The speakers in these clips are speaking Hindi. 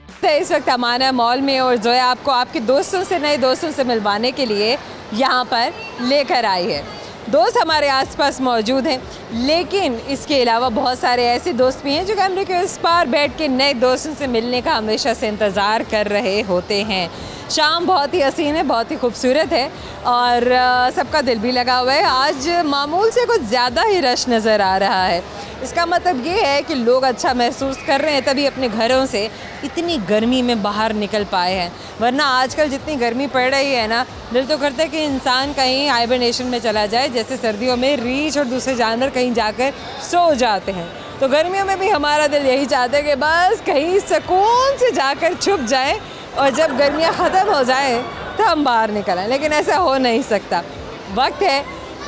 इस वक्त अमाना मॉल में और जोया आपको आपके दोस्तों से, नए दोस्तों से मिलवाने के लिए यहाँ पर लेकर आई है। दोस्त हमारे आसपास मौजूद हैं, लेकिन इसके अलावा बहुत सारे ऐसे दोस्त भी हैं जो कैमरे के उस पार बैठ के नए दोस्तों से मिलने का हमेशा से इंतज़ार कर रहे होते हैं। शाम बहुत ही हसीन है, बहुत ही खूबसूरत है और सबका दिल भी लगा हुआ है। आज मामूल से कुछ ज़्यादा ही रश नज़र आ रहा है। इसका मतलब ये है कि लोग अच्छा महसूस कर रहे हैं, तभी अपने घरों से इतनी गर्मी में बाहर निकल पाए हैं। वरना आजकल जितनी गर्मी पड़ रही है ना, दिल तो करता है कि इंसान कहीं हाइबरनेशन में चला जाए, जैसे सर्दियों में रीछ और दूसरे जानवर कहीं जाकर सो जाते हैं। तो गर्मियों में भी हमारा दिल यही चाहता है कि बस कहीं सुकून से जाकर छुप जाए और जब गर्मियाँ ख़त्म हो जाए तो हम बाहर निकल आएँ, लेकिन ऐसा हो नहीं सकता। वक्त है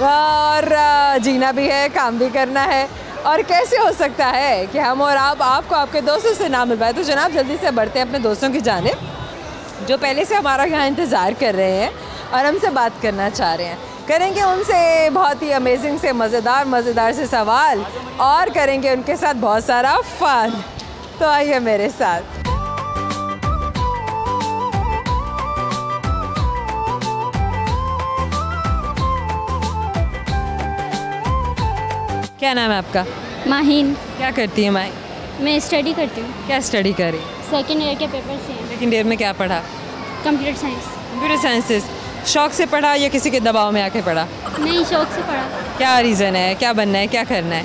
और जीना भी है, काम भी करना है, और कैसे हो सकता है कि हम और आपको आपके दोस्तों से ना मिल पाए। तो जनाब जल्दी से बढ़ते हैं अपने दोस्तों की जानिब जो पहले से हमारा यहाँ इंतज़ार कर रहे हैं और हमसे बात करना चाह रहे हैं। करेंगे उनसे बहुत ही अमेजिंग से मज़ेदार से सवाल और करेंगे उनके साथ बहुत सारा फन। तो आइए मेरे साथ। क्या नाम है आपका? माहीन। क्या करती है माही? मैं स्टडी करती हूँ। क्या स्टडी कर रही? सेकेंड ईयर के पेपर से हैं। सेकेंड ईयर में क्या पढ़ा? Computer science. Computer sciences. शौक से पढ़ा या किसी के दबाव में आके पढ़ा? नहीं, शौक से पढ़ा। क्या रीज़न है, क्या बनना है, क्या करना है?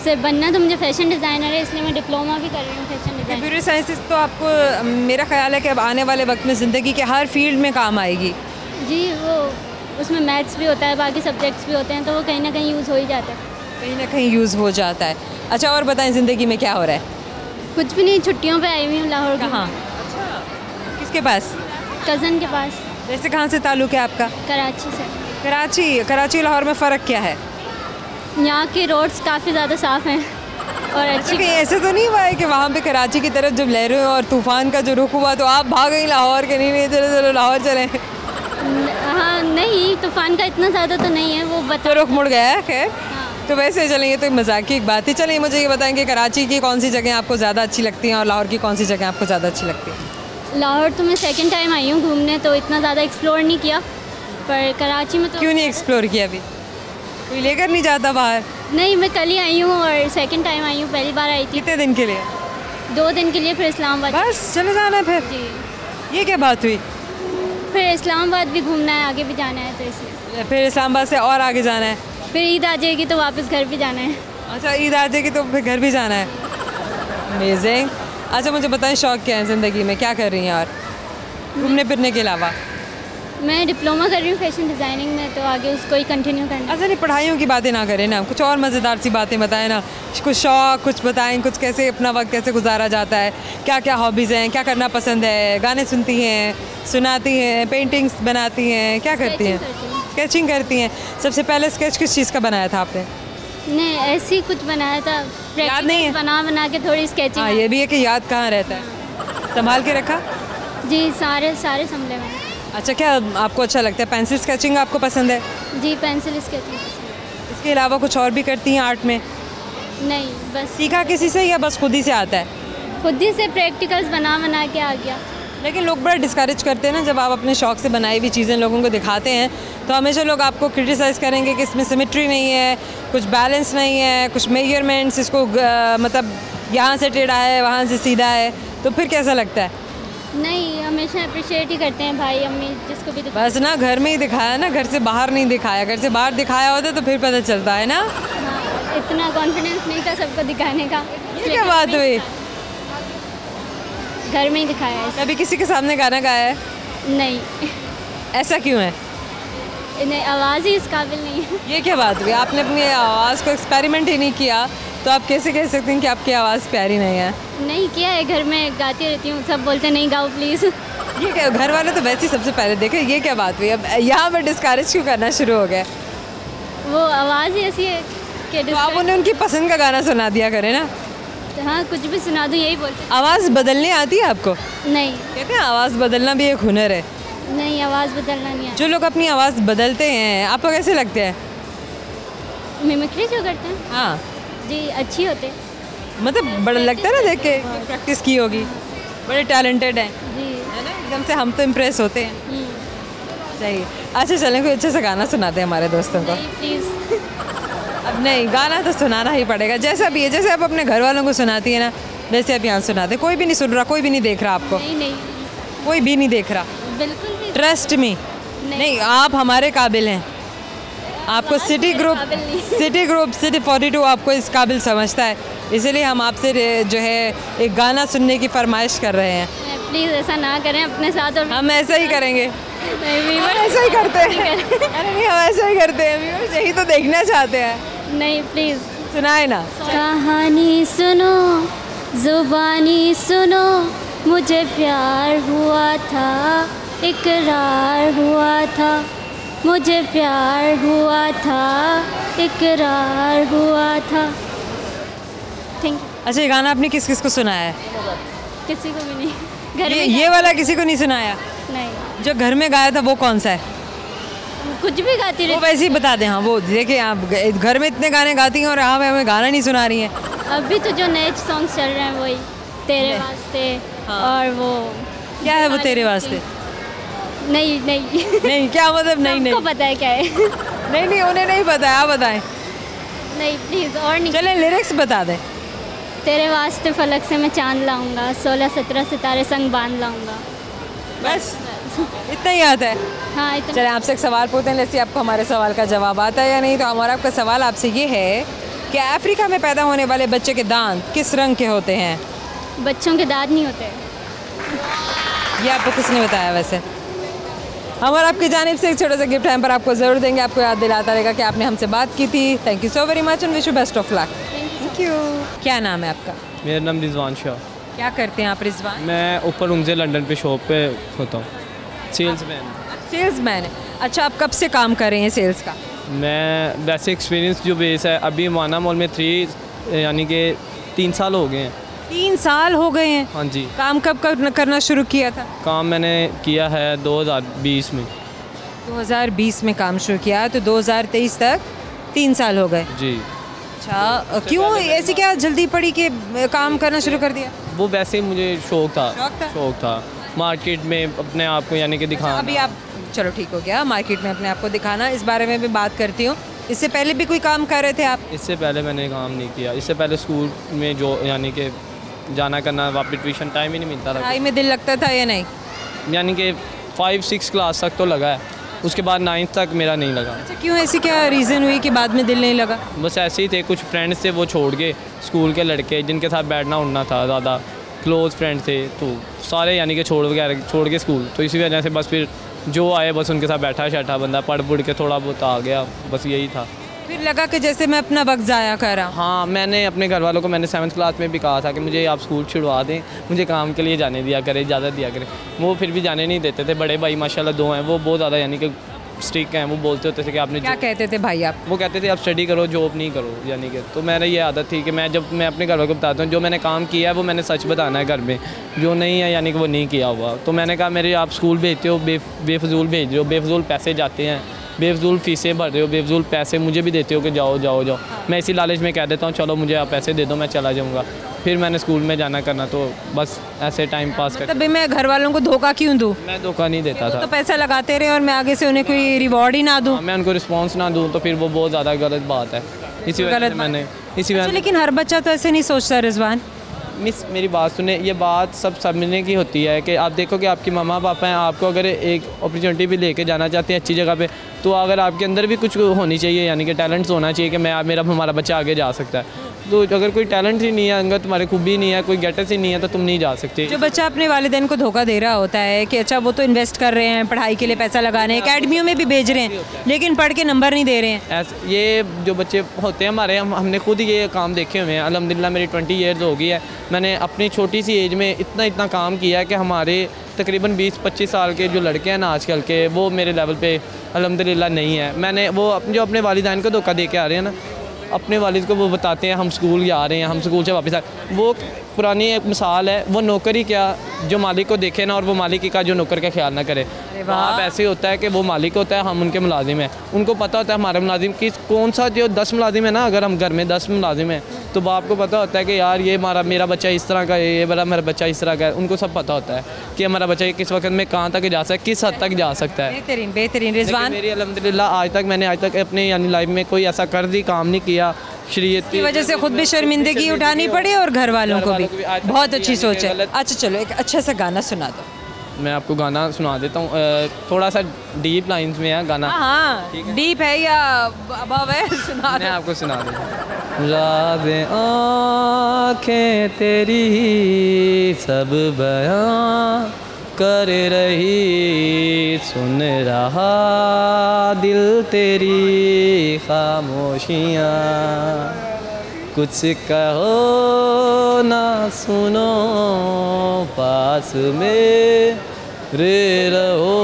सर बनना तो मुझे फैशन डिज़ाइनर है, इसलिए मैं डिप्लोमा भी कर रही हूँ फैशन डिज़ाइन। कंप्यूटर साइंसेस तो आपको मेरा ख्याल है कि अब आने वाले वक्त में ज़िंदगी के हर फील्ड में काम आएगी। जी, वो उसमें मैथ्स भी होता है, बाकी सब्जेक्ट्स भी होते हैं, तो वो कहीं ना कहीं यूज़ हो ही जाता है। कहीं ना कहीं यूज़ हो जाता है। अच्छा, और बताएं ज़िंदगी में क्या हो रहा है? कुछ भी नहीं, छुट्टियों पे आई हुई हूँ लाहौर। कहाँ? अच्छा, किसके पास? कज़न के पास। वैसे कहाँ से ताल्लुक़ है आपका? कराची से। कराची लाहौर में फ़र्क क्या है? यहाँ के रोड्स काफ़ी ज़्यादा साफ़ हैं और अच्छी। कहीं ऐसे तो नहीं हुआ है कि वहाँ पे कराची की तरफ जब लहरों और तूफ़ान का जो रुख हुआ तो आप भाग गई लाहौर के? नहीं चलो लाहौर चलें। हाँ नहीं, तूफ़ान का इतना ज़्यादा तो नहीं है, वो तो रुख मुड़ गया है। खैर, हाँ। तो वैसे चलेंगे तो मजाक की एक बात ही। चलिए मुझे ये बताएंगे कराची की कौन सी जगह आपको ज़्यादा अच्छी लगती हैं और लाहौर की कौन सी जगह आपको ज़्यादा अच्छी लगती है? लाहौर तो मैं सेकंड टाइम आई हूँ घूमने, तो इतना ज़्यादा एक्सप्लोर नहीं किया, पर कराची में तो। क्यों नहीं एक्सप्लोर किया अभी? कोई लेकर नहीं जाता बाहर? नहीं, मैं कल ही आई हूँ और सेकंड टाइम आई हूँ, पहली बार आई थी। कितने दिन के लिए? 2 दिन के लिए, फिर इस्लामाबाद। बस चले जाना है फिर? जी। ये क्या बात हुई? फिर इस्लामाबाद भी घूमना है, आगे भी जाना है, तो इसलिए। फिर इस्लामाबाद से और आगे जाना है? फिर ईद आ जाएगी तो वापस घर भी जाना है। अच्छा, ईद आ जाएगी तो फिर घर भी जाना है। अमेजिंग। अच्छा मुझे बताएं शौक़ क्या है ज़िंदगी में, क्या कर रही हैं और घूमने फिरने के अलावा? मैं डिप्लोमा कर रही हूँ फैशन डिज़ाइनिंग में, तो आगे उसको ही कंटिन्यू करना। अच्छा, नहीं पढ़ाइयों की बातें ना करें ना, कुछ और मज़ेदार सी बातें बताएं ना। कुछ शौक़ कुछ बताएं, कुछ कैसे अपना वक्त कैसे गुजारा जाता है, क्या क्या हॉबीज़ हैं, क्या करना पसंद है? गाने सुनती हैं, सुनाती हैं, पेंटिंग्स बनाती हैं, क्या करती हैं? स्केचिंग करती हैं। सबसे पहले स्केच किस चीज़ का बनाया था आपने? नहीं, ऐसे ही कुछ बनाया था, याद नहीं है? बना के थोड़ी स्केचिंग। हाँ, ये भी है कि याद कहाँ रहता है, संभाल के रखा? जी, सारे संभले में। अच्छा, क्या आपको अच्छा लगता है? पेंसिल स्केचिंग आपको पसंद है? जी, पेंसिल स्केचिंग। इसके अलावा कुछ और भी करती हैं आर्ट में? नहीं, बस। सीखा किसी से या बस खुद ही से आता है? खुद ही से प्रैक्टिकल्स बना के आ गया। लेकिन लोग बड़ा डिस्करेज करते हैं ना, जब आप अपने शौक़ से बनाई हुई चीज़ें लोगों को दिखाते हैं तो हमेशा लोग आपको क्रिटिसाइज़ करेंगे कि इसमें सिमेट्री नहीं है, कुछ बैलेंस नहीं है, कुछ मेजरमेंट्स, इसको मतलब यहाँ से टेढ़ा है, वहाँ से सीधा है। तो फिर कैसा लगता है? नहीं, हमेशा अप्रिशिएट ही करते हैं भाई अम्मी जिसको भी बस ना, घर में ही दिखाया ना, घर से बाहर नहीं दिखाया। घर से बाहर दिखाया होता तो फिर पता चलता है ना। हाँ, इतना कॉन्फिडेंस नहीं था सबको दिखाने का। ये क्या बात हुई? घर में ही दिखाया है। कभी किसी के सामने गाना गाया है? नहीं। ऐसा क्यों है? नहीं, आवाज़ ही इस काबिल नहीं है। ये क्या बात हुई? आपने अपनी आवाज़ को एक्सपेरिमेंट ही नहीं किया तो आप कैसे कह सकते हैं कि आपकी आवाज़ प्यारी नहीं है? नहीं किया है, घर में गाती रहती हूँ, सब बोलते नहीं गाओ प्लीज़। ये क्या, घर वाले तो वैसे ही सबसे पहले देखे। ये क्या बात हुई? अब यहाँ पर डिस्करेज क्यों करना शुरू हो गए? वो आवाज़ ही ऐसी है कि तो आप उन्हें उनकी पसंद का गाना सुना दिया करें ना। हाँ, कुछ भी सुना दो, यही बोलते। आवाज़ बदलने आती है आपको? नहीं। कहते हैं आवाज़ बदलना भी एक हुनर है। नहीं, आवाज़ बदलना नहीं आता। जो लोग अपनी आवाज़ बदलते हैं आपको कैसे लगते हैं? मिमिक्री जो करते हैं। हाँ जी, अच्छी होते। मतलब बड़ा लगता है ना देख के, प्रैक्टिस की होगी। बड़े टैलेंटेड हैं, जी। है ना? एकदम से हम तो इम्प्रेस होते हैं। सही। अच्छा चलें, कोई अच्छे से गाना सुनाते हैं हमारे दोस्तों को। प्लीज़। अब नहीं, गाना तो सुनाना ही पड़ेगा, जैसा भी है, जैसे आप अपने घर वालों को सुनाती है ना, वैसे आप यहाँ सुनाते। कोई भी नहीं सुन रहा, कोई भी नहीं देख रहा आपको, नहीं नहीं, कोई भी नहीं देख रहा। बिल्कुल भी ट्रस्ट मी, नहीं आप हमारे काबिल हैं। आपको सिटी ग्रुप सिटी 42 आपको इस काबिल समझता है, इसीलिए हम आपसे जो है एक गाना सुनने की फरमाइश कर रहे हैं। प्लीज़ ऐसा ना करें अपने साथ। और हम ऐसा ही करेंगे, नहीं, हम ऐसा ही करते हैं। अरे नहीं, हम ऐसा ही करते हैं, व्यूअर्स यही तो देखना चाहते हैं। नहीं प्लीज़ सुनाए ना। कहानी सुनो, जुबानी सुनो, मुझे प्यार हुआ था, इकरार हुआ था, मुझे प्यार हुआ था, इकरार हुआ था। Thank you. अच्छा, ये गाना आपने किस किस को सुनाया है? किसी को भी नहीं, घर में ये वाला किसी को नहीं सुनाया? नहीं, जो घर में गाया था वो कौन सा है? कुछ भी गाती वो रहती। वैसे ही बता दें। हाँ, वो देखिए, आप घर में इतने गाने गाती हैं और आप हमें गाना नहीं सुना रही हैं। अभी तो जो नए सॉन्ग चल रहे हैं वही तेरे वास्ते। हाँ। और वो क्या है वो तेरे वास्ते? नहीं नहीं नहीं, क्या मतलब? नहीं नहीं सबको पता है क्या है। नहीं नहीं, उन्हें नहीं पता है, आप बताएं। नहीं प्लीज़, और नहीं। चलें, लिरिक्स बता दें। तेरे वास्ते फलक से मैं चांद लाऊंगा, 16-17 सितारे संग बांध लाऊंगा। बस इतना ही आता है? हाँ इतना। चलें, आपसे एक सवाल पूछते हैं, जैसे आपको हमारे सवाल का जवाब आता है या नहीं। तो हमारा आपका सवाल आपसे ये है कि अफ्रीका में पैदा होने वाले बच्चे के दांत किस रंग के होते हैं? बच्चों के दांत नहीं होते। ये आपको किसने बताया? वैसे हमारा आपकी जानिब से एक छोटा सा गिफ्ट टाइम पर आपको ज़रूर देंगे, आपको याद दिलाता रहेगा कि आपने हमसे बात की थी। Thank you so very much and wish you best of luck. Thank you. क्या नाम है आपका? मेरा नाम रिजवान शाह। क्या करते हैं आप रिजवान? मैं ऊपर उनसे लंदन पे शॉप पे होता हूँ, सेल्समैन। सेल्समैन है। अच्छा, आप कब से काम कर रहे हैं सेल्स का? मैं वैसे एक्सपीरियंस जो बेस है, अभी माना मॉल में 3 यानी कि 3 साल हो गए हैं। 3 साल हो गए हैं? हाँ जी। काम कब करना शुरू किया था? काम मैंने किया है 2020 में। 2020 में काम शुरू किया है, तो 2023 तक 3 साल हो गए। जी। अच्छा, क्यों ऐसी क्या जल्दी पड़ी कि काम करना शुरू कर दिया? वो वैसे ही मुझे शौक था। शौक था? मार्केट में अपने आप को यानी कि दिखाना। अभी आप, चलो ठीक हो गया, मार्केट में अपने आप को दिखाना, इस बारे में भी बात करती हूँ। इससे पहले भी कोई काम कर रहे थे आप? इससे पहले मैंने काम नहीं किया। इससे पहले स्कूल में जो यानी कि जाना करना, वापस ट्यूशन टाइम ही नहीं मिलता था। पढ़ाई में दिल लगता था या नहीं? यानी कि 5-6 क्लास तक तो लगा है, उसके बाद 9th तक मेरा नहीं लगा। अच्छा, क्यों? ऐसी क्या रीज़न हुई कि बाद में दिल नहीं लगा? बस ऐसे ही थे, कुछ फ्रेंड्स थे वो छोड़ के, स्कूल के लड़के जिनके साथ बैठना उठना था, ज़्यादा क्लोज फ्रेंड थे, तो सारे यानी कि छोड़ के स्कूल, तो इसी वजह से बस फिर जो आए बस उनके साथ बैठा शैठा बंदा, पढ़ के थोड़ा बहुत आ गया, बस यही था। फिर लगा कि जैसे मैं अपना वक्त ज़ाया कर रहा हूँ। हाँ, मैंने अपने घर वालों को मैंने 7th क्लास में भी कहा था कि मुझे आप स्कूल छुड़वा दें, मुझे काम के लिए जाने दिया करें, इजाज़त दिया करें। वो फिर भी जाने नहीं देते थे। बड़े भाई माशाल्लाह 2 हैं, वो बहुत ज़्यादा यानी कि स्ट्रिक्ट हैं। वो बोलते होते थे कि आपने क्या कहते थे भाई आप? वो कहते थे आप स्टडी करो, जॉब नहीं करो, यानी कि। तो मेरा ये आदत थी कि मैं जब मैं अपने घर वालों को बताता हूँ जो मैंने काम किया है वो मैंने सच बताना है घर में, जो नहीं है यानी कि वो नहीं किया हुआ। तो मैंने कहा मेरे आप स्कूल भेजते हो, बेफजूल भेज रहे हो, बेफजूल पैसे जाते हैं, बेफजूल फीसें भर रहे हो, बेफजूल पैसे मुझे भी देते हो कि जाओ जाओ जाओ। मैं इसी लालच में कह देता हूँ चलो मुझे आप पैसे दे दो, मैं चला जाऊँगा। फिर मैंने स्कूल में जाना करना, तो बस ऐसे टाइम पास कर। तभी मैं घर वालों को धोखा क्यों दूँ? मैं धोखा नहीं देता था। तो पैसा लगाते रहे और मैं आगे से उन्हें कोई रिवॉर्ड ही ना दूँ। मैं उनको रिस्पॉन्स ना दूँ तो फिर वो बहुत ज़्यादा गलत बात है। इसी वजह से मैंने लेकिन हर बच्चा तो ऐसे नहीं सोचता रिजवान। मिस मेरी बात सुने, ये बात सब समझने की होती है कि आप देखो कि आपकी मम्मा पापा हैं, आपको अगर एक अपॉर्चुनिटी भी लेके जाना चाहते हैं अच्छी जगह पे, तो अगर आपके अंदर भी कुछ होनी चाहिए, यानी कि टैलेंट्स होना चाहिए कि हमारा बच्चा आगे जा सकता है। तो अगर कोई टैलेंट ही नहीं है, अगर तुम्हारे खूबी नहीं है, कोई गेटस ही नहीं है, तो तुम नहीं जा सकते। जो बच्चा अपने वालिदैन को धोखा दे रहा होता है कि अच्छा वो तो इन्वेस्ट कर रहे हैं, पढ़ाई के लिए पैसा लगा रहे हैं, अकेडमियों में भी भेज रहे हैं, लेकिन पढ़ के नंबर नहीं दे रहे हैं। ये जो बच्चे होते हैं हमारे, हमने खुद ये काम देखे हुए हैं। अल्हम्दुलिल्लाह मेरी 20 ईयर्स हो गई है, मैंने अपनी छोटी सी एज में इतना काम किया है कि हमारे तकरीबन 20-25 साल के जो लड़के हैं ना आजकल के, वो मेरे लेवल पे अल्हम्दुलिल्लाह नहीं है। मैंने वो जो अपने वालिदैन को धोखा दे के आ रहे हैं ना, अपने वालिद को वो बताते हैं हम स्कूल जा रहे हैं, हम स्कूल से वापस आ, वो पुरानी एक मिसाल है। वो नौकरी क्या जो मालिक को देखे ना, और वो मालिक का जो नौकर का ख्याल ना करे। वहाँ ऐसे होता है कि वो मालिक होता है, हम उनके मुलाजिम हैं। उनको पता होता है हमारे मुलाजिम की कौन सा, जो 10 मुलाजिम है ना, अगर हम घर में 10 मुलाजिम हैं तो बाप को पता होता है कि यार ये मेरा बच्चा इस तरह का है, ये मेरा बच्चा इस तरह का है। उनको सब पता होता है कि हमारा बच्चा किस वक्त में कहाँ तक जा सकता है, किस हद तक जा सकता है। बेहतरीन बेहतरीन। रिजवान, मेरी अल्हम्दुलिल्लाह मैंने आज तक अपने यानी लाइफ में कोई ऐसा कर्जी काम नहीं किया। शरीयत की वजह से खुद भी शर्मिंदगी उठानी पड़ी और घर वालों को भी। बहुत अच्छी सोच है। अच्छा चलो एक अच्छा सा गाना सुना दो। मैं आपको गाना सुना देता हूँ, थोड़ा सा डीप लाइंस में है गाना। हाँ, डीप है या अबव है? सुना मैं आपको सुना देता हूँ। राज़े आँखें तेरी सब बयां कर रही, सुन रहा दिल तेरी खामोशियाँ, कुछ कहो ना सुनो पास में रे रहो,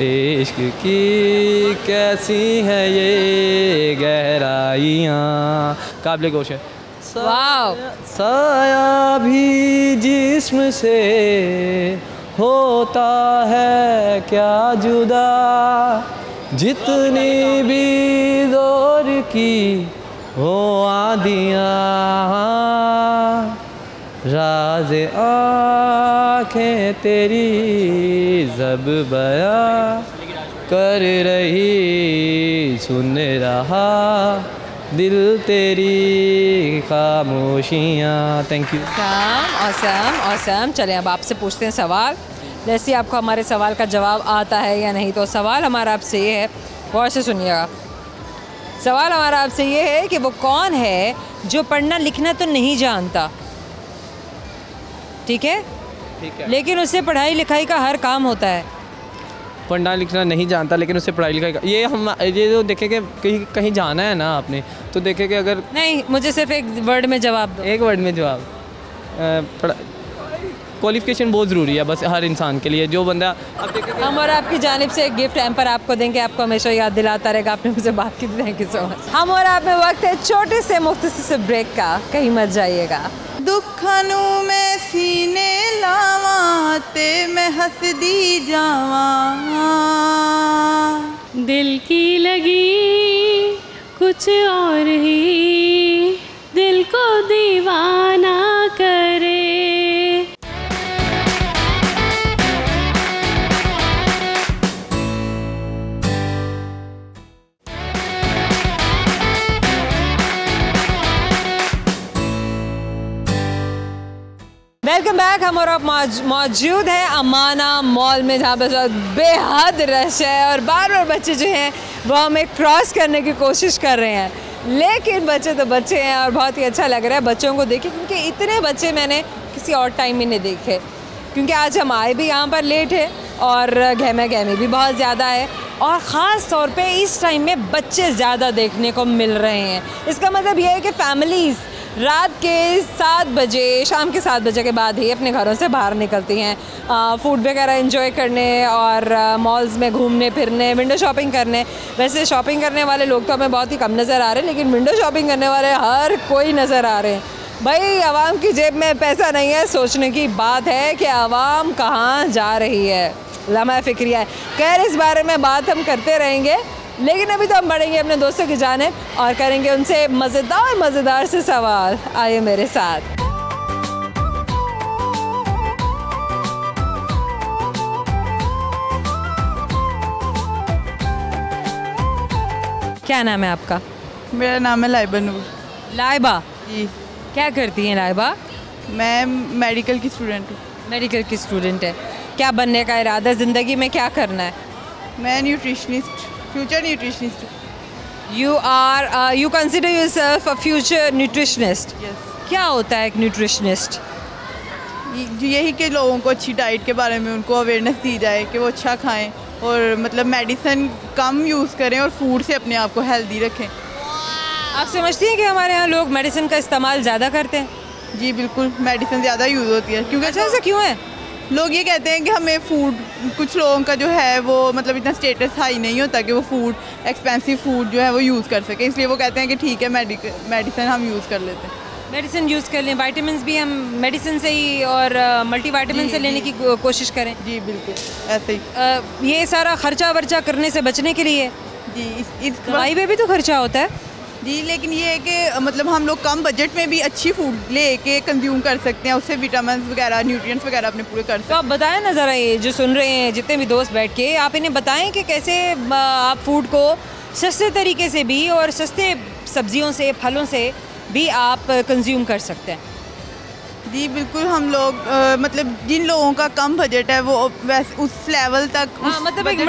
इश्क की कैसी है ये गहराइयाँ। काबिल गोश है। वाव। साया भी जिस्म से होता है क्या जुदा, जितनी भी जोर की हो आदियाँ, राज़ आँखें तेरी जब बयां कर रही, सुन रहा दिल तेरी खामोशियाँ। Thank you. Awesome awesome. चलें अब आपसे पूछते हैं सवाल। जैसे आपको हमारे सवाल का जवाब आता है या नहीं, तो सवाल हमारा आपसे ये है, गौर से सुनिएगा। सवाल हमारा आपसे ये है कि वो कौन है जो पढ़ना लिखना तो नहीं जानता, ठीक है, लेकिन उससे पढ़ाई लिखाई का हर काम होता है। पढ़ना लिखना नहीं जानता लेकिन उससे पढ़ाई लिखाई का, ये जो देखे कि कहीं जाना है ना आपने, तो देखे कि अगर नहीं, मुझे सिर्फ एक वर्ड में जवाब दो। एक वर्ड में जवाब। क्वालिफिकेशन बहुत ज़रूरी है बस हर इंसान के लिए। जो बंदा अब देखें, हम और आपकी जानिब से एक गिफ्ट हैम्पर आपको देंगे, आपको हमेशा याद दिलाता रहेगा आपने मुझसे बात की थी। Thank you so much. हम और आप में वक्त है छोटे से मुख्तसर से ब्रेक का, कहीं मत जाइएगा। दुखनु में सीने लावा ते मैं हंसदी जावा, दिल की लगी कुछ और ही दिल को दीवाना करे। Welcome back. हम और आप मौजूद हैं अमाना मॉल में, जहाँ पर बेहद रश है और बार बार बच्चे जो हैं वो हमें क्रॉस करने की कोशिश कर रहे हैं, लेकिन बच्चे तो बच्चे हैं और बहुत ही अच्छा लग रहा है बच्चों को देखे, क्योंकि इतने बच्चे मैंने किसी और टाइम में नहीं देखे। क्योंकि आज हम आए भी यहाँ पर लेट है और गहमा गहमी भी बहुत ज़्यादा है, और ख़ास तौर पे इस टाइम में बच्चे ज़्यादा देखने को मिल रहे हैं। इसका मतलब ये है कि फैमिलीज़ रात के 7 बजे, शाम के 7 बजे के बाद ही अपने घरों से बाहर निकलती हैं फूड वगैरह एंजॉय करने और मॉल्स में घूमने फिरने, विंडो शॉपिंग करने। वैसे शॉपिंग करने वाले लोग तो हमें बहुत ही कम नज़र आ रहे हैं, लेकिन विंडो शॉपिंग करने वाले हर कोई नज़र आ रहे हैं। भाई आवाम की जेब में पैसा नहीं है, सोचने की बात है कि आवाम कहाँ जा रही है, लम्हा फ़िक्रिया है। खैर इस बारे में बात हम करते रहेंगे, लेकिन अभी तो हम बढ़ेंगे अपने दोस्तों की जानिब और करेंगे उनसे मज़ेदार से सवाल। आइए मेरे साथ। क्या नाम है आपका? मेरा नाम है लाइबा नूर। लाइबा जी। क्या करती हैं लाइबा? मैं मेडिकल की स्टूडेंट हूँ। मेडिकल की स्टूडेंट है। क्या बनने का इरादा, ज़िंदगी में क्या करना है? मैं nutritionist, future nutritionist. You consider yourself a future nutritionist? Yes. क्या होता है एक न्यूट्रिशनिस्ट? यही कि लोगों को अच्छी डाइट के बारे में उनको अवेयरनेस दी जाए कि वो अच्छा खाएं और मतलब मेडिसिन कम यूज़ करें और फूड से अपने आप को हेल्दी रखें। आप समझती हैं कि हमारे यहाँ लोग मेडिसिन का इस्तेमाल ज़्यादा करते हैं? जी बिल्कुल, मेडिसिन ज़्यादा यूज़ होती है क्योंकि अच्छा, ऐसा क्यों है? लोग ये कहते हैं कि हमें फूड, कुछ लोगों का जो है वो मतलब इतना स्टेटस हाई नहीं होता कि वो फूड, एक्सपेंसिव फूड जो है वो यूज़ कर सके, इसलिए वो कहते हैं कि ठीक है मेडिसिन हम यूज़ कर लेते हैं। मेडिसिन यूज़ कर लें, विटामिन्स भी हम मेडिसिन से ही और मल्टीविटामिन से लेने की कोशिश करें। जी बिल्कुल ऐसे ही। ये सारा खर्चा वर्चा करने से बचने के लिए जी इस दवाई पे भी तो खर्चा होता है। जी, लेकिन ये है कि मतलब हम लोग कम बजट में भी अच्छी फूड लेके कंज्यूम कर सकते हैं, उससे विटामिन वगैरह न्यूट्रिएंट्स वगैरह अपने पूरे कर सकते तो आप बताएं ना ज़रा, ये जो सुन रहे हैं जितने भी दोस्त बैठ के, आप इन्हें बताएं कि कैसे आप फूड को सस्ते तरीके से भी और सस्ते सब्जियों से फलों से भी आप कंज्यूम कर सकते हैं। जी बिल्कुल, हम लोग मतलब जिन लोगों का कम बजट है वो वैसे उस लेवल तक हाँ, मतलब एक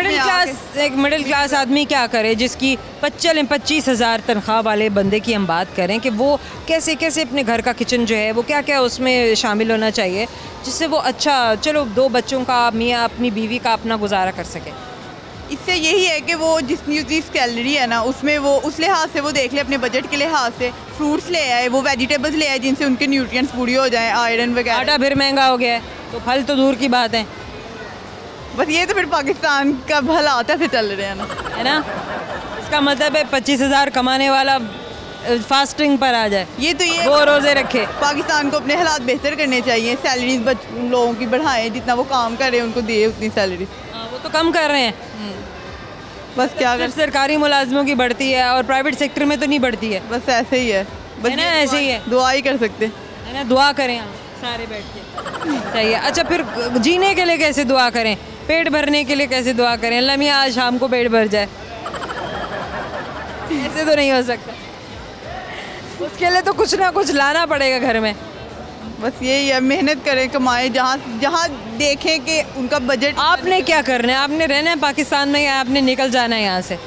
मिडिल क्लास आदमी क्या करे, जिसकी 25,000 तनख्वाह वाले बंदे की हम बात करें कि वो कैसे कैसे अपने घर का किचन जो है वो क्या क्या उसमें शामिल होना चाहिए जिससे वो अच्छा, चलो 2 बच्चों का, मियाँ अपनी बीवी का अपना गुजारा कर सके। इससे यही है कि वो जितनी कैलोरी है ना उसमें वो उस लिहाज से वो देख ले, अपने बजट के लिहाज से फ्रूट्स ले आए, वो वेजिटेबल्स ले आए जिनसे उनके न्यूट्रिएंट्स पूरी हो जाएं, आयरन वगैरह। आटा फिर महंगा हो गया है तो फल तो दूर की बात है। बस ये तो फिर पाकिस्तान का हालात ऐसे चल रहे हैं ना, है ना। इसका मतलब है 25,000 कमाने वाला फास्टिंग पर आ जाए, ये तो ये 2 रोज़े रखे। पाकिस्तान को अपने हालात बेहतर करने चाहिए, सैलरीज लोगों की बढ़ाएं, जितना वो काम कर रहे हैं उनको दे उतनी सैलरी। वो तो कम कर रहे हैं, बस क्या कर, सिर्फ सरकारी मुलाजमों की बढ़ती है और प्राइवेट सेक्टर में तो नहीं बढ़ती है। बस ऐसे ही है, बस है ना, ऐसे ही है। दुआ ही कर सकते है ना, दुआ करें हम सारे बैठ के। सही है। अच्छा, फिर जीने के लिए कैसे दुआ करें, पेट भरने के लिए कैसे दुआ करें? अल्लाह मियां आज शाम को पेट भर जाए, ऐसे तो नहीं हो सकता। उसके लिए तो कुछ ना कुछ लाना पड़ेगा घर में। बस यही है, मेहनत करें, कमाएं, जहाँ जहाँ देखें कि उनका बजट। आपने क्या करना है? आपने रहना है पाकिस्तान में या आपने निकल जाना है यहाँ से?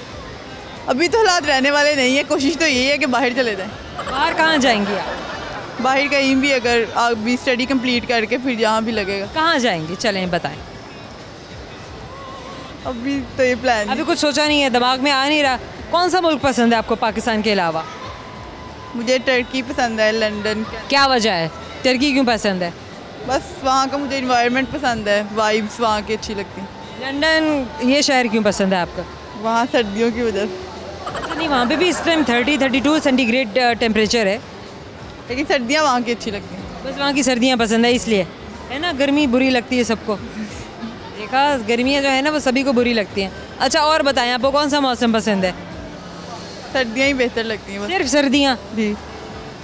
अभी तो हालात रहने वाले नहीं है, कोशिश तो यही है कि बाहर चले जाएं। बाहर कहाँ जाएंगी आप? बाहर कहीं भी, अगर अभी स्टडी कंप्लीट करके फिर जहाँ भी लगेगा। कहाँ जाएंगी, चलें बताएं। अभी तो ये प्लान, अभी कुछ सोचा नहीं है, दिमाग में आ नहीं रहा। कौन सा मुल्क पसंद है आपको पाकिस्तान के अलावा? मुझे टर्की पसंद है, लंदन। क्या वजह है, टर्की क्यों पसंद है? बस वहाँ का मुझे इन्वायरमेंट पसंद है, वाइब्स वहाँ की अच्छी लगती हैं। लंदन ये शहर क्यों पसंद है आपका? वहाँ सर्दियों की वजह से। नहीं, वहाँ पे भी इस टाइम 30-32 सेंटीग्रेड टेम्परेचर है, लेकिन सर्दियाँ वहाँ की अच्छी लगती हैं। बस वहाँ की सर्दियाँ पसंद है इसलिए, है ना। गर्मी बुरी लगती है सबको, देखा, गर्मियाँ जो है ना वो सभी को बुरी लगती हैं। अच्छा, और बताएं आपको कौन सा मौसम पसंद है? सर्दियाँ ही बेहतर लगती हैं बस। सिर्फ सर्दियाँ? जी,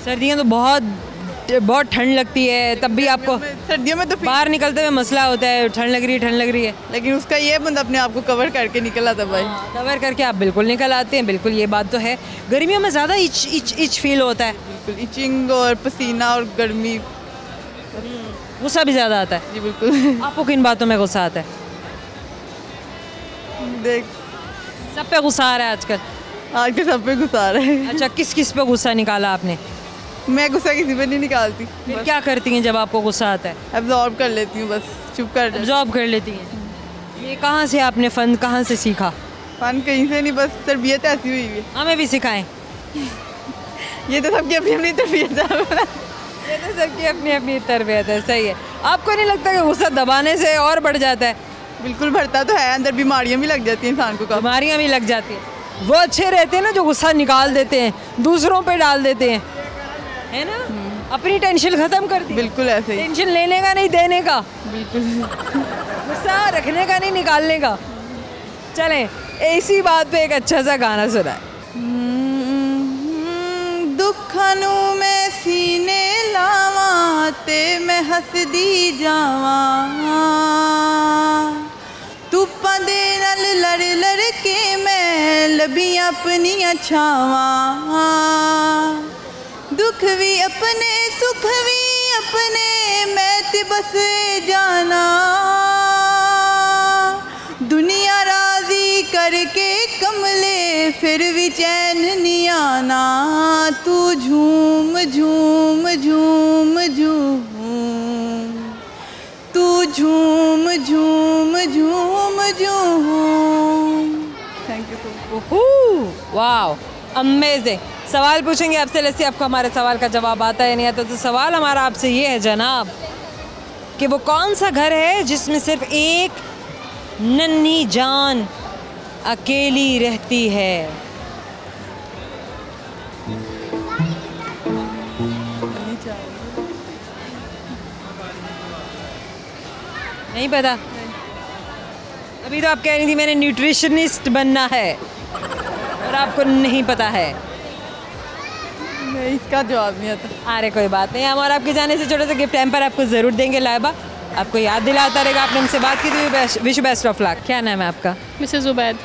सर्दियाँ तो बहुत ठंड लगती है, तब भी आपको सर्दियों में तो बाहर निकलते हुए मसला होता है, ठंड लग रही है। लेकिन उसका ये बंदा अपने आप को कवर करके निकल आता भाई। कवर करके आप बिल्कुल निकल आते हैं, बिल्कुल ये बात तो है। गर्मियों में ज़्यादा इच फील होता है, बिल्कुल इचिंग और पसीना और गर्मी, गुस्सा भी ज़्यादा आता है। जी बिल्कुल। आपको किन बातों में गुस्सा आता है? देख, सब पे गुस्सा आ रहा है आजकल। आज के सब पे गुस्सा आ रहा है। अच्छा, किस किस पे गुस्सा निकाला आपने? मैं गुस्सा किसी पे नहीं निकालती, फिर क्या करती हैं जब आपको गुस्सा आता है? एब्जॉर्ब कर लेती हूँ, बस चुप कर जाती हूँ। एब्जॉर्ब कर लेती हैं। ये कहाँ से आपने फ़न कहाँ से सीखा? फन कहीं से नहीं, बस तरबियत ऐसी हुई है। हमें भी सिखाएं। ये तो सबकी अपनी अपनी तरबियत है। ये तो सबकी अपनी अपनी तरबियत है, सही है। आपको नहीं लगता कि गुस्सा दबाने से और बढ़ जाता है? बिल्कुल भरता तो है, अंदर बीमारियाँ भी लग जाती हैं इंसान को। बीमारियाँ भी लग जाती हैं। वो अच्छे रहते हैं ना जो गुस्सा निकाल देते हैं, दूसरों पे डाल देते हैं, है ना, अपनी टेंशन ख़त्म कर दी। बिल्कुल ऐसे ही, टेंशन लेने का नहीं, देने का। बिल्कुल। गुस्सा रखने का नहीं, निकालने का। चलें, इसी बात पे एक अच्छा सा गाना सुना है। दुखा नू मैं सीने लावा ते मैं हसदी जावा, धुप्पां दे नाल लड़ लड़ के मैं लभी अपनियां छावां, दुख भी अपने सुख भी अपने मैं ते बस जाना, दुनिया राजी करके कमले फिर भी चैन नहीं आना, तू झूम झूम झूम झूम, तू झूम झूम झूम झूम। Thank you so much. Wow, amazing. सवाल पूछेंगे आपसे लस्सी, आपको हमारे सवाल का जवाब आता है नहीं आता? तो सवाल हमारा आपसे ये है जनाब कि वो कौन सा घर है जिसमें सिर्फ एक नन्ही जान अकेली रहती है? नहीं पता? अभी तो आप कह रही थी मैंने न्यूट्रिशनिस्ट बनना है और आपको नहीं पता है। नहीं, इसका जवाब नहीं आता। अरे कोई बात नहीं, हम और आपके जाने से छोटा सा गिफ्ट हैम्पर आपको ज़रूर देंगे लाइबा, आपको याद दिलाता रहेगा। आपने हमसे बात की तो विश बेस्ट ऑफ लक। क्या नाम है आपका? मिसेस उबैद।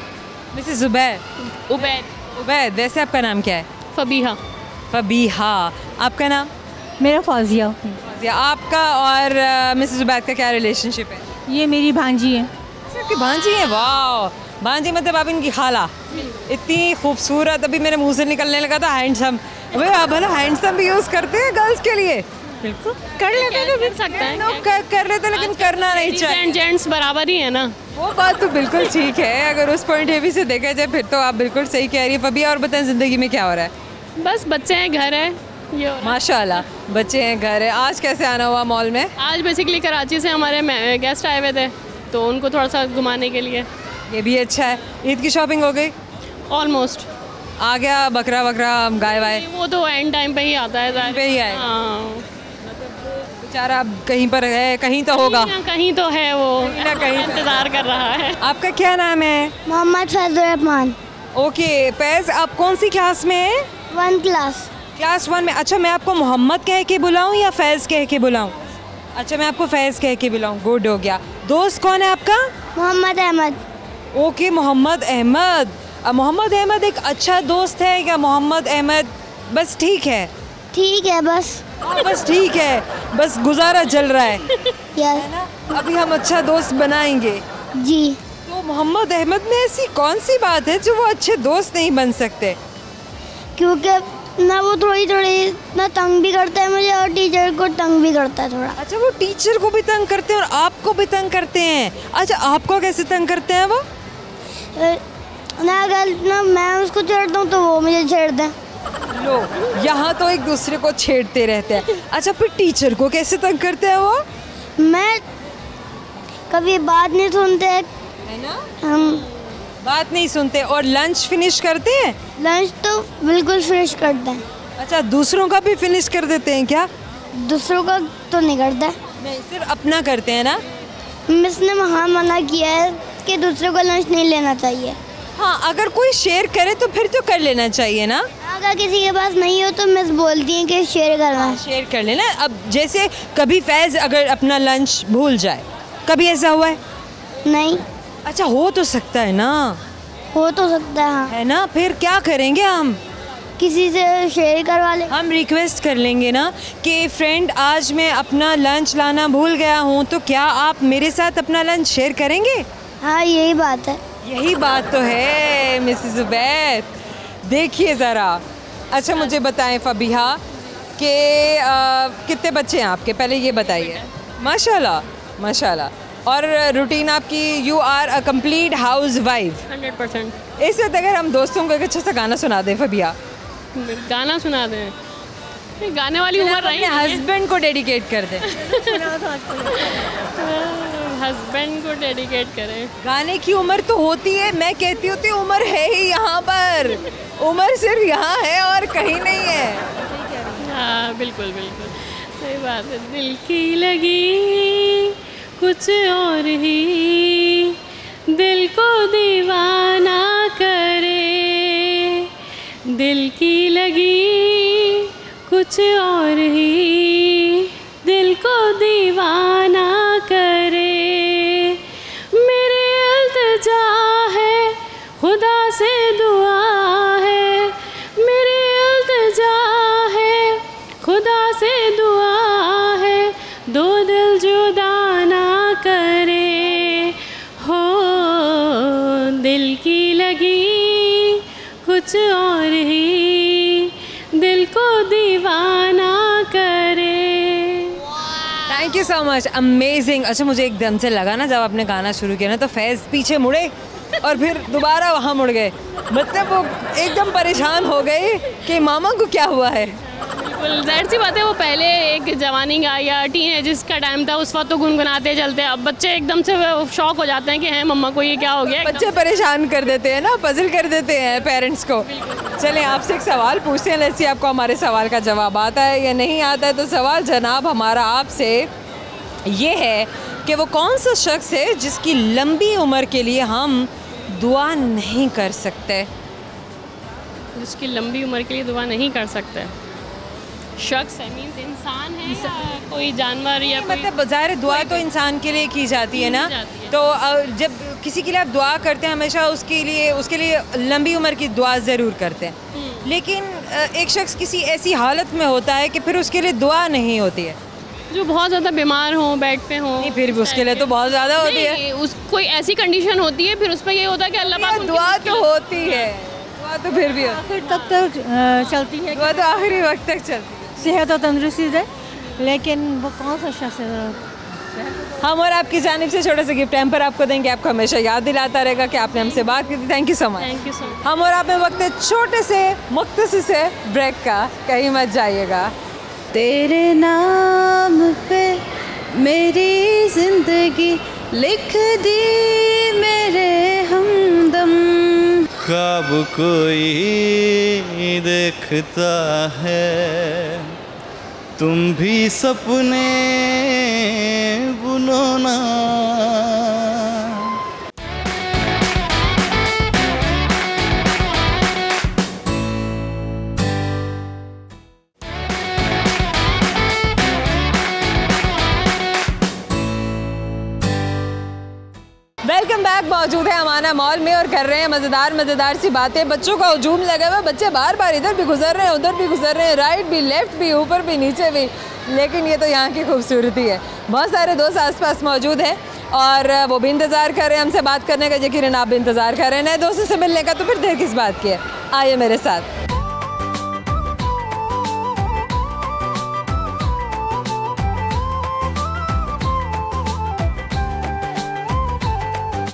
मिसेस जुबैर? उबैद। उबैद। वैसे आपका नाम क्या है? फबीहा। फबीहा। आपका नाम? मेरा फौजिया। आपका और मिसेस जुबैर का क्या रिलेशनशिप है? ये मेरी भांजी है। आपकी भांजी है? वाह, भांजी मतलब आप इनकी खाला। इतनी खूबसूरत, अभी मेरे मुंह से निकलने लगा था हैंडसम। भाई आप भला हैंडसम भी यूज़ करते हैं गर्ल्स के लिए? बिल्कुल कर लेते हैं, कर सकता है, लोग कर लेते हैं, लेकिन करना नहीं चाहिए। एंड जेंट्स बराबर ही है ना। वो बात तो बिल्कुल ठीक है, अगर उस पॉइंट ऑफ व्यू से देखा जाए फिर तो आप बिल्कुल सही कह रही है। फबिया, और बताएं ज़िंदगी में क्या हो रहा है? बस बच्चे हैं, घर है, ये हो रहा है। माशाल्लाह, बच्चे हैं, घर है। आज कैसे आना हुआ मॉल में? आज बेसिकली कराची से हमारे गेस्ट आए हुए थे, तो उनको थोड़ा सा घुमाने के लिए। ये भी अच्छा है। ईद की शॉपिंग हो गई? ऑलमोस्ट आ गया बकरा गाय वाय? वो तो एंड टाइम पे ही आता है, ज़ाहिर। पे ही आए। हाँ, बेचारा अब कहीं पर है, कहीं तो होगा, कहीं तो है, वो ना कहीं तो। इंतजार कर रहा है। आपका क्या नाम है? मोहम्मद फैजुर रहमान। ओके फैज, आप कौन सी क्लास में हैं? 1 क्लास। क्लास 1 में। अच्छा, मैं आपको मोहम्मद कह के बुलाऊं या फैज़ कह के बुलाऊं? अच्छा, मैं आपको फैज़ कह के बुलाऊं। गुड हो गया। दोस्त कौन है आपका? मोहम्मद अहमद। ओके, मोहम्मद अहमद। मोहम्मद अहमद एक अच्छा दोस्त है क्या? मोहम्मद अहमद बस ठीक है? ठीक है बस। बस ठीक है, बस गुजारा चल रहा है यस। अभी हम अच्छा दोस्त बनाएंगे। जी। तो मोहम्मद अहमद में ऐसी कौन सी बात है जो वो अच्छे दोस्त नहीं बन सकते? क्योंकि ना वो थोड़ी ना तंग भी करता है मुझे, और टीचर को तंग भी करता है थोड़ा। अच्छा, वो टीचर को भी तंग करते हैं और आपको भी तंग करते हैं। अच्छा, आपको कैसे तंग करते हैं वो? ना अगर ना मैं उसको छेड़ता हूँ तो वो मुझे छेड़ते हैं। लो, यहाँ तो एक दूसरे को छेड़ते रहते हैं। अच्छा, फिर टीचर को कैसे तंग करते हैं वो? मैं कभी बात नहीं सुनते, है ना, हम बात नहीं सुनते। और लंच फिनिश करते हैं? लंच तो बिल्कुल फिनिश करते हैं। अच्छा, दूसरों का भी फिनिश कर देते हैं क्या? दूसरों का तो नहीं करता। नहीं, सिर्फ अपना करते हैं ना? मिस ने वहाँ मना किया है कि दूसरों का लंच नहीं लेना चाहिए। हाँ, अगर कोई शेयर करे तो फिर तो कर लेना चाहिए ना। अगर किसी के पास नहीं हो तो मिस बोलती हैं कि शेयर करना। शेयर कर लेना। अब जैसे कभी फैज़ अगर अपना लंच भूल जाए, कभी ऐसा हुआ है? नहीं। अच्छा, हो तो सकता है ना? हो तो सकता है हाँ। है ना, फिर क्या करेंगे हम? किसी से शेयर करवा ले। हम रिक्वेस्ट कर लेंगे ना कि फ्रेंड, आज मैं अपना लंच लाना भूल गया हूँ, तो क्या आप मेरे साथ अपना लंच शेयर करेंगे? हाँ, यही बात है। यही बात तो है मिसेस जुबैर। देखिए ज़रा। अच्छा, मुझे बताएं फबीहा कि कितने बच्चे हैं आपके, पहले ये बताइए। माशाल्लाह, माशाल्लाह। और रूटीन आपकी, you are a complete housewife? 100%। इस वक्त अगर हम दोस्तों को एक अच्छा सा गाना सुना दें फबीहा? गाना सुना दें? गाने वाली उम्र रही अपने हस्बैंड को डेडिकेट कर दें। हस्बैंड को डेडिकेट करें। गाने की उम्र तो होती है, मैं कहती होती उम्र है ही यहाँ पर। उम्र सिर्फ यहाँ है और कहीं नहीं है। हाँ, बिल्कुल बिल्कुल सही बात है। दिल की लगी कुछ और ही, दिल को दीवाना करे। दिल की लगी कुछ और ही, दिल को दीवाना करे। मेरे इल्तिजा है, खुदा से दुआ है। मेरे इल्तिजा है, खुदा से दुआ है। दो दिल जुदा ना करे। हो दिल की लगी कुछ और ही, दिल को दीवाना करे। Thank you so much, amazing. अच्छा, मुझे एकदम से लगा ना जब आपने गाना शुरू किया ना तो फैज़ पीछे मुड़े और फिर दोबारा वहाँ मुड़ गए। मतलब वो एकदम परेशान हो गए कि मामा को क्या हुआ है। बिल्कुल जाहिर सी बात है, वो पहले एक जवानी का या टीनेजर्स का टाइम था, उस वक्त तो गुनगुनाते चलते। अब बच्चे एकदम से शॉक हो जाते हैं कि हैं मम्मा को ये क्या हो गया। बच्चे परेशान कर देते हैं ना, पजल कर देते हैं पेरेंट्स को। चलें, आपसे एक सवाल पूछते हैं, लेट्स सी आपको हमारे सवाल का जवाब आता है या नहीं आता है। तो सवाल जनाब हमारा आपसे ये है कि वो कौन सा शख्स है जिसकी लंबी उम्र के लिए हम दुआ नहीं कर सकते। जिसकी लंबी उम्र के लिए दुआ नहीं कर सकते, शख्स है मीन्स इंसान है या कोई जानवर या कोई? मतलब ज़ाहिर दुआ तो इंसान के लिए की जाती है ना, तो जब किसी के लिए आप दुआ करते हैं हमेशा उसके लिए लंबी उम्र की दुआ ज़रूर करते हैं, लेकिन एक शख्स किसी ऐसी हालत में होता है कि फिर उसके लिए दुआ नहीं होती है, जो बहुत ज़्यादा बीमार हो, बेड पे हो, नहीं फिर भी उसके लिए तो बहुत ज़्यादा होती है। उस कोई ऐसी कंडीशन होती है फिर उस पर ये होता है कि अल्लाह पाक दुआ तो होती है, दुआ तो फिर भी आखिर तब तक चलती है, दुआ तो आखिरी वक्त तक चलती है। सेहत और तंदुरुस्ती है, लेकिन वो कौन सा शख्स है? हम और आपकी जानिब से छोटा सा गिफ्ट हैम्पर आपको देंगे, आपको हमेशा याद दिलाता रहेगा कि आपने हमसे बात की थी। Thank you so much. Thank you so much. हम और आप में वक्त है छोटे से मुख्तसर से ब्रेक का, कहीं मत जाइएगा। तेरे नाम पे मेरी जिंदगी लिख दी मेरे हमदम, ख्वाब कोई देखता है तुम भी सपने बुनो ना। Welcome back. मौजूद है अमाना मॉल में और कर रहे हैं मज़ेदार सी बातें। बच्चों का हुजूम लगा हुआ, बच्चे बार बार इधर भी गुजर रहे हैं, उधर भी गुजर रहे हैं, राइट भी, लेफ्ट भी, ऊपर भी, नीचे भी, लेकिन ये तो यहाँ की खूबसूरती है। बहुत सारे दोस्त आसपास मौजूद हैं और वो भी इंतज़ार कर रहे हैं हमसे बात करने का, यकीनन आप भी इंतज़ार कर रहे हैं नए दोस्तों से मिलने का, तो फिर देर किस बात की है, आइए मेरे साथ।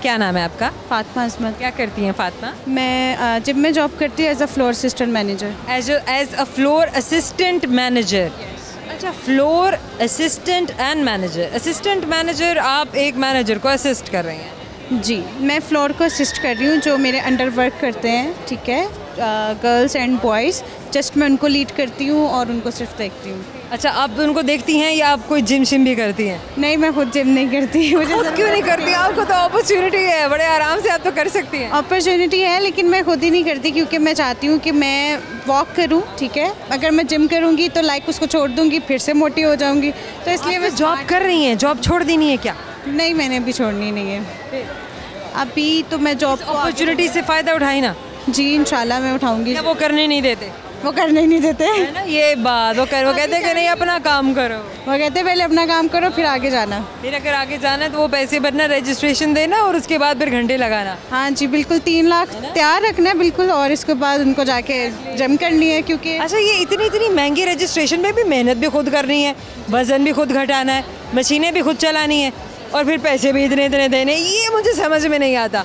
क्या नाम है आपका? फातिमा अजमत। क्या करती हैं फातिमा? मैं जिम में जॉब करती हूँ as a floor assistant manager. As a floor assistant manager. अच्छा, floor assistant and manager. Assistant manager, आप एक मैनेजर को असिस्ट कर रही हैं? जी, मैं फ्लोर को असिस्ट कर रही हूँ, जो मेरे अंडर वर्क करते हैं, ठीक है, गर्ल्स एंड बॉयज़, जस्ट मैं उनको लीड करती हूँ और उनको सिर्फ देखती हूँ। अच्छा, आप उनको देखती हैं या आप कोई जिम शिम भी करती हैं? नहीं, मैं खुद जिम नहीं करती। मुझे क्यों नहीं करती? आपको तो अपॉर्चुनिटी है, बड़े आराम से आप तो कर सकती हैं। अपॉर्चुनिटी है, लेकिन मैं खुद ही नहीं करती क्योंकि मैं चाहती हूँ कि मैं वॉक करूँ, ठीक है। अगर मैं जिम करूँगी तो लाइक उसको छोड़ दूँगी, फिर से मोटी हो जाऊँगी, तो इसलिए मैं जॉब कर रही हैं। जॉब छोड़ देनी है क्या? नहीं, मैंने अभी छोड़नी नहीं है। अभी तो मैं जॉब अपॉर्चुनिटी से फ़ायदा उठाई ना। जी, इंशाल्लाह मैं उठाऊंगी। वो करने नहीं देते? वो करने ही नहीं देते है ना ये बात। वो कहते हैं कि नहीं, अपना काम करो। वो कहते हैं पहले अपना काम करो फिर आगे जाना। फिर अगर आगे जाना है तो वो पैसे भरना, रजिस्ट्रेशन देना और उसके बाद फिर घंटे लगाना। हाँ जी, बिल्कुल 3 लाख तैयार रखना है बिल्कुल, और इसके बाद उनको जाके जिम करनी है क्योंकि। अच्छा, ये इतनी महंगी रजिस्ट्रेशन में भी मेहनत भी खुद करनी है, वजन भी खुद घटाना है, मशीनें भी खुद चलानी है और फिर पैसे भी इतने देने, ये मुझे समझ में नहीं आता।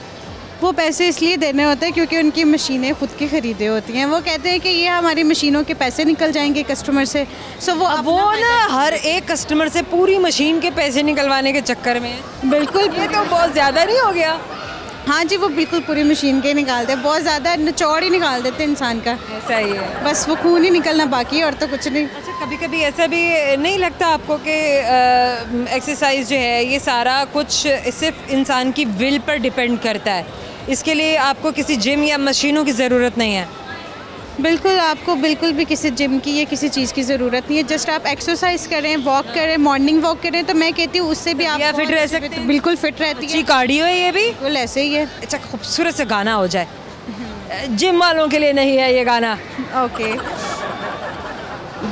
वो पैसे इसलिए देने होते हैं क्योंकि उनकी मशीनें खुद की ख़रीदे होती हैं। वो कहते हैं कि ये हमारी मशीनों के पैसे निकल जाएंगे कस्टमर से, सो वो ना हर एक कस्टमर से पूरी मशीन के पैसे निकलवाने के चक्कर में। बिल्कुल, ये तो बहुत ज़्यादा नहीं हो गया? हाँ जी, वो बिल्कुल पूरी मशीन के निकालते हैं, बहुत ज़्यादा निचोड़ ही निकाल देते हैं इंसान का। ऐसा ही है, बस वो खून ही निकलना बाकी और तो कुछ नहीं। अच्छा, कभी कभी ऐसा भी नहीं लगता आपको कि एक्सरसाइज जो है ये सारा कुछ सिर्फ इंसान की विल पर डिपेंड करता है, इसके लिए आपको किसी जिम या मशीनों की ज़रूरत नहीं है? बिल्कुल, आपको बिल्कुल भी किसी जिम की या किसी चीज़ की ज़रूरत नहीं है। जस्ट आप एक्सरसाइज करें, वॉक करें, मॉर्निंग वॉक करें, तो मैं कहती हूँ उससे भी आप फिट रह सकते हैं। बिल्कुल फिट रहती है। कार्डियो है ये भी? बिल्कुल ऐसे ही है। अच्छा, खूबसूरत से गाना हो जाए, जिम वालों के लिए नहीं है ये गाना। ओके।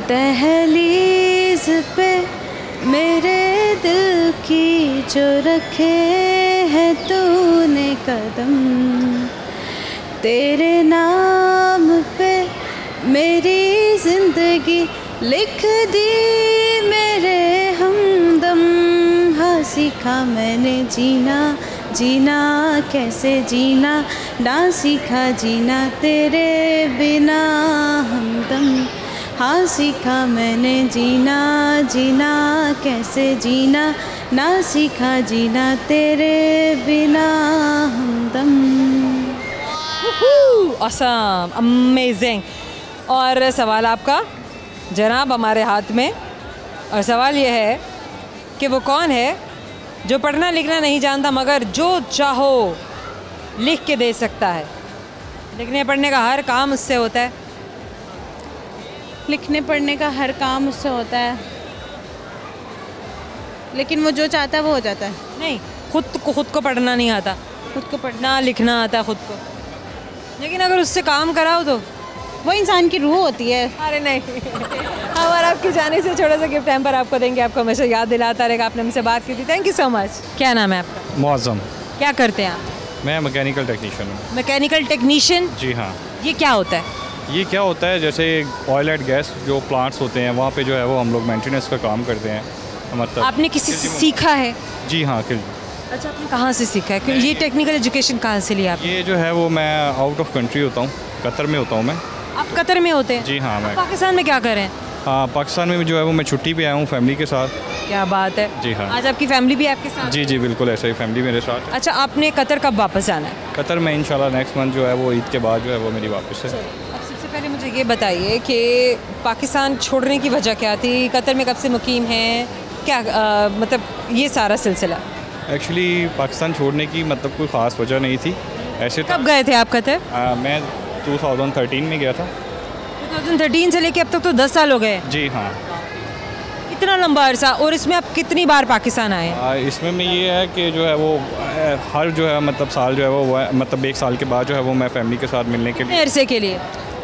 दहलीज पे मेरे दिल की जो रखे है तूने कदम, तेरे नाम पे मेरी ज़िंदगी लिख दी मेरे हमदम। हाँ, सीखा मैंने जीना, जीना कैसे जीना, ना सीखा जीना तेरे बिना हमदम। हाँ, सीखा मैंने जीना, जीना कैसे जीना, ना सीखा जीना तेरे बिना हमदम। Awesome, amazing. और सवाल आपका जनाब हमारे हाथ में, और सवाल ये है कि वो कौन है जो पढ़ना लिखना नहीं जानता मगर जो चाहो लिख के दे सकता है। लिखने पढ़ने का हर काम उससे होता है। लिखने पढ़ने का हर काम उससे होता है, लेकिन वो जो चाहता है वो हो जाता है। नहीं, खुद को पढ़ना नहीं आता, खुद को पढ़ना लिखना आता है खुद को, लेकिन अगर उससे काम कराओ तो वो इंसान की रूह होती है। अरे नहीं हम और आपके जाने से छोटा सा गिफ्ट पर आपको देंगे, आपको हमेशा याद दिलाता रहेगा आपने हमसे बात की थी। Thank you so much. क्या नाम है आपका? मुअज़्ज़म। क्या करते हैं आप? मैं मैकेनिकल टेक्नीशियन हूँ। Mechanical technician? जी हाँ। ये क्या होता है? ये क्या होता है, जैसे ऑयल एंड गैस जो प्लांट्स होते हैं वहाँ पे जो है वो हम लोग मेंटेनेंस का काम करते हैं। मतलब आपने किसी से सीखा है? जी हाँ। अच्छा, आपने कहाँ से सीखा है? ये टेक्निकल एजुकेशन कहाँ से लिया आपने? ये जो है वो मैं आउट ऑफ कंट्री होता हूँ, कतर में होता हूँ मैं। आप कतर में होते हैं? जी हाँ। मैं पाकिस्तान में क्या कर रहे हैं? हाँ, पाकिस्तान में जो है वो मैं छुट्टी पे आया हूँ फैमिली के साथ। क्या बात है। जी हाँ। आज आपकी फैमिली भी आपके साथ? जी बिल्कुल, ऐसा ही फैमिली मेरे साथ। अच्छा, आपने कतर कब वापस आना है? कतर में इंशाल्लाह नेक्स्ट मंथ जो है वो ईद के बाद जो है वो मेरी वापस है। अब सबसे पहले मुझे ये बताइए कि पाकिस्तान छोड़ने की वजह क्या थी? कतर में कब से मुकीम हैं? क्या मतलब ये सारा सिलसिला? एक्चुअली पाकिस्तान छोड़ने की मतलब कोई ख़ास वजह नहीं थी। ऐसे कब गए थे आप कतर? मैं 2013 में गया था। 2013 से लेके अब तक तो 10 साल हो गए। जी हाँ। कितना लंबा अरसा। और इसमें आप कितनी बार पाकिस्तान आए? इसमें में ये है कि जो है वो हर जो है मतलब साल जो है वो मतलब 1 साल के बाद जो है वो मैं फैमिली के साथ मिलने के लिए, अरसे के लिए,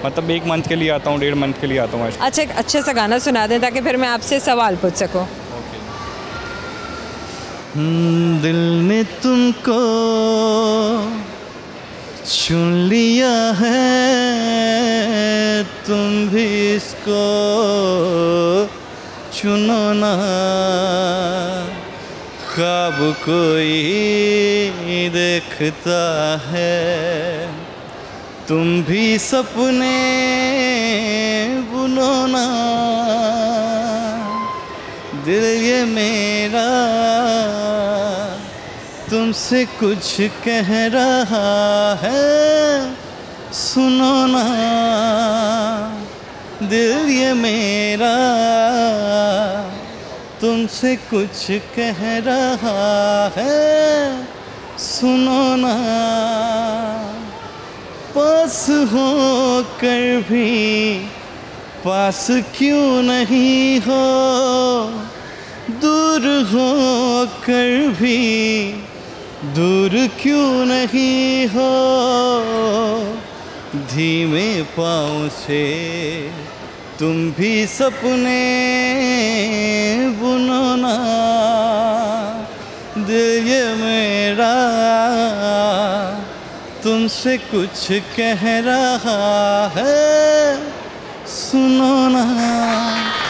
मतलब 1 मंथ के लिए आता हूँ, 1.5 मंथ के लिए आता हूँ। अच्छा, एक अच्छे सा गाना सुना दें ताकि फिर मैं आपसे सवाल पूछ सकूँ। दिल ने तुमको चुन लिया है, तुम भी इसको चुनो ना। ख्वाब कोई देखता है, तुम भी सपने बुनो ना। दिल ये मेरा तुमसे कुछ कह रहा है, सुनो ना। दिल ये मेरा तुमसे कुछ कह रहा है, सुनो ना। पास हो कर भी पास क्यों नहीं हो, दूर हो कर भी दूर क्यों नहीं हो। धीमे पाँव से तुम भी सपने बुनो ना। दिल ये मेरा तुमसे कुछ कह रहा है, सुनो ना।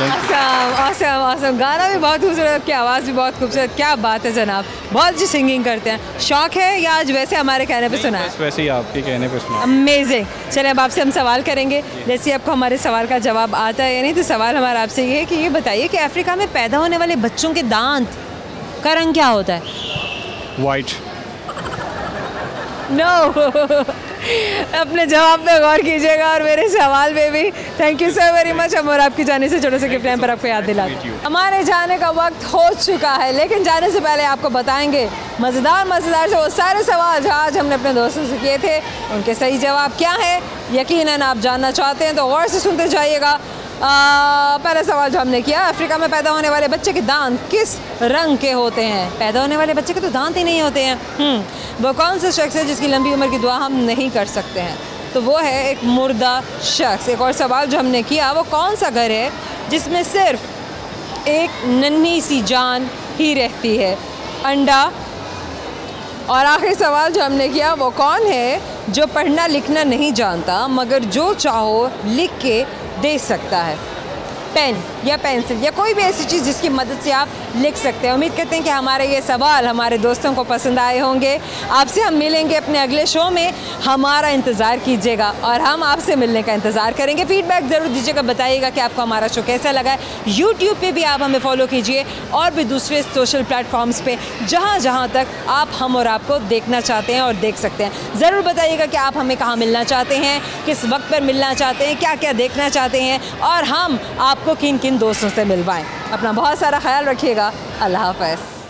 awesome, awesome। गाना भी बहुत खूबसूरत, आपकी आवाज़ भी बहुत खूबसूरत। क्या बात है जनाब, बहुत अच्छी सिंगिंग करते हैं। शौक है या आज वैसे हमारे कहने पे सुना है? वैसे ही आपके कहने पे सुना। अमेजिंग। चलिए अब आपसे हम सवाल करेंगे, जैसे आपको हमारे सवाल का जवाब आता है या नहीं। तो सवाल हमारा आपसे ये है कि ये बताइए कि अफ्रीका में पैदा होने वाले बच्चों के दांत का रंग क्या होता है? वाइट। नो अपने जवाब पे गौर कीजिएगा और मेरे सवाल पे भी। Thank you so very much. हम और आपकी जाने से छोटे से गिफ्ट टाइम पर आपको याद दिलाते हैं। हमारे जाने का वक्त हो चुका है, लेकिन जाने से पहले आपको बताएंगे मज़ेदार से वो सारे सवाल जो आज हमने अपने दोस्तों से किए थे, उनके सही जवाब क्या है। यकीनन आप जानना चाहते हैं तो गौर से सुनते जाइएगा। पहला सवाल जो हमने किया, अफ्रीका में पैदा होने वाले बच्चे के दांत किस रंग के होते हैं? पैदा होने वाले बच्चे के तो दांत ही नहीं होते हैं। वो कौन सा शख्स है जिसकी लंबी उम्र की दुआ हम नहीं कर सकते हैं? तो वो है एक मुर्दा शख्स। एक और सवाल जो हमने किया, वो कौन सा घर है जिसमें सिर्फ एक नन्ही सी जान ही रहती है? अंडा। और आखिरी सवाल जो हमने किया, वो कौन है जो पढ़ना लिखना नहीं जानता मगर जो चाहो लिख के दे सकता है? पेन या पेंसिल या कोई भी ऐसी चीज़ जिसकी मदद से आप लिख सकते हैं। उम्मीद करते हैं कि हमारे ये सवाल हमारे दोस्तों को पसंद आए होंगे। आपसे हम मिलेंगे अपने अगले शो में, हमारा इंतज़ार कीजिएगा और हम आपसे मिलने का इंतज़ार करेंगे। फीडबैक ज़रूर दीजिएगा, बताइएगा कि आपको हमारा शो कैसा लगा है। यूट्यूब पे भी आप हमें फॉलो कीजिए और भी दूसरे सोशल प्लेटफॉर्म्स पे जहाँ तक आप हम और आपको देखना चाहते हैं और देख सकते हैं। ज़रूर बताइएगा कि आप हमें कहाँ मिलना चाहते हैं, किस वक्त पर मिलना चाहते हैं, क्या क्या देखना चाहते हैं और हम आपको किन किन दोस्तों से मिलवाएं। अपना बहुत सारा ख्याल रखिएगा। अल्लाह हाफ़िज़।